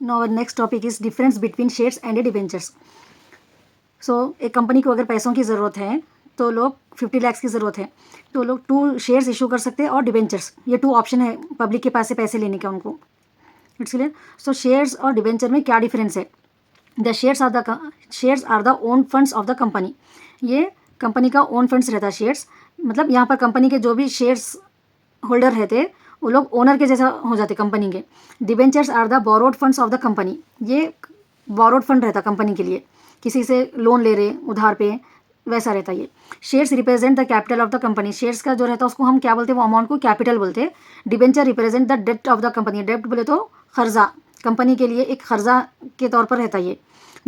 Now our next topic is difference between shares and debentures. So एक company को अगर पैसों की ज़रूरत है तो लोग 50 लाख की ज़रूरत है तो लोग 2 शेयर्स इशू कर सकते हैं और डिबेंचर्स, ये 2 ऑप्शन है पब्लिक के पास से पैसे लेने का उनको। It's clear. सो शेयर्स और डिबेंचर में क्या डिफरेंस है? The shares are the own funds of the company. ये कंपनी का ओन फंड्स रहता है शेयर्स, मतलब यहाँ पर कंपनी के जो भी शेयर्स होल्डर रहते वो लोग ओनर के जैसा हो जाते कंपनी के। Debentures are the borrowed funds of the company. ये बोरोड फंड रहता कंपनी के लिए, किसी से लोन ले रहे उधार पे, वैसा रहता ये। Shares represent the capital of the company. Shares का जो रहता है उसको हम क्या बोलते हैं, वो अमाउंट को कैपिटल बोलते हैं। Debenture represent the debt of the company. Debt बोले तो कर्जा, कंपनी के लिए एक कर्जा के तौर पर रहता ये।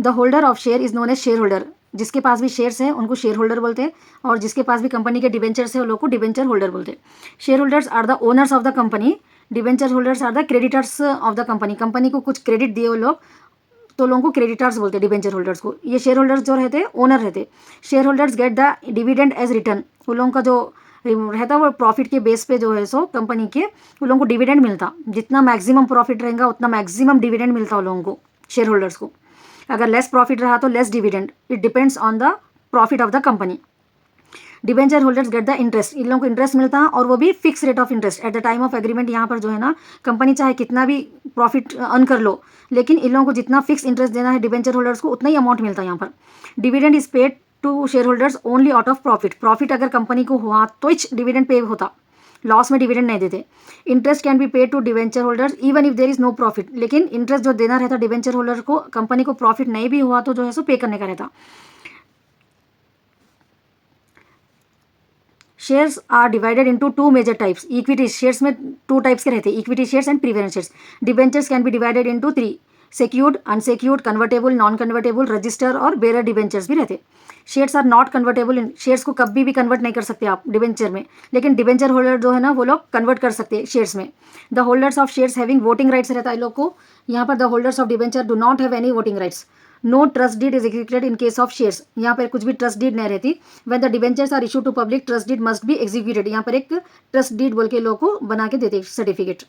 The holder of share is known as share holder. जिसके पास भी शेयर्स हैं उनको शेयर होल्डर बोलते हैं, और जिसके पास भी कंपनी के डिबेंचर्स है वो लोग को डिबेंचर होल्डर बोलते हैं। Share holders are the owners of the company. Debenture holders are the creditors of the company. Company को कुछ क्रेडिट दिए वो लोग तो लोगों को क्रेडिटर्स बोलते हैं, डिबेंचर होल्डर्स को। ये शेयर होल्डर्स जो रहते हैं ओनर रहते। Share holders get the dividend as return. वो लोगों का जो रहता है वो प्रॉफिट के बेस पे जो है सो कंपनी के वो लोगों को डिविडेंड मिलता। जितना मैक्सिमम प्रॉफिट रहेगा उतना मैक्सिमम डिविडेंड मिलता उन लोगों को, शेयर होल्डर्स को। अगर लेस प्रॉफिट रहा तो less dividend. It depends on the profit of the company. Debenture holders get the interest. इन लोगों को इंटरेस्ट मिलता है और वो भी fix rate of interest at the time of agreement. यहाँ पर जो है ना कंपनी चाहे कितना भी प्रॉफिट अर्न कर लो, लेकिन इन लोगों को जितना फिक्स इंटरेस्ट देना है डिबेंचर होल्डर्स को उतना ही अमाउंट मिलता है यहाँ पर। Dividend is paid to share holders only out of profit. Profit अगर कंपनी को हुआ तो ही डिविडेंड पे होता, लॉस में डिविडेंड नहीं देते। Interest can be paid to debenture holders even if there is no profit. लेकिन इंटरेस्ट जो देना रहता डिवेंचर होल्डर को, कंपनी को प्रॉफिट नहीं भी हुआ तो जो है सो पे करने का रहता। Shares are divided into 2 major types. Equity shares में 2 टाइप्स के रहते हैं, equity shares and preference shares. Debentures can be divided into 3, secured, unsecured, convertible, non convertible, register और बेरर डिबेंचर्स भी रहते। Shares are not convertible in. Shares को कभी भी कन्वर्ट नहीं कर सकते आप डिबेंचर में, लेकिन डिबेंचर होल्डर जो है ना वो लोग कन्वर्ट कर सकते हैं शेयर्स में। The holders of shares having voting rights रहता है लोग को। यहाँ पर the holders of debenture do not have any voting rights. No trust deed is executed in case of shares. यहाँ पर कुछ भी ट्रस्ट डीड नहीं रहती। When the debentures are issue to public trust deed must be executed. यहाँ पर एक trust deed बोल के लोग को बना के देते सर्टिफिकेट।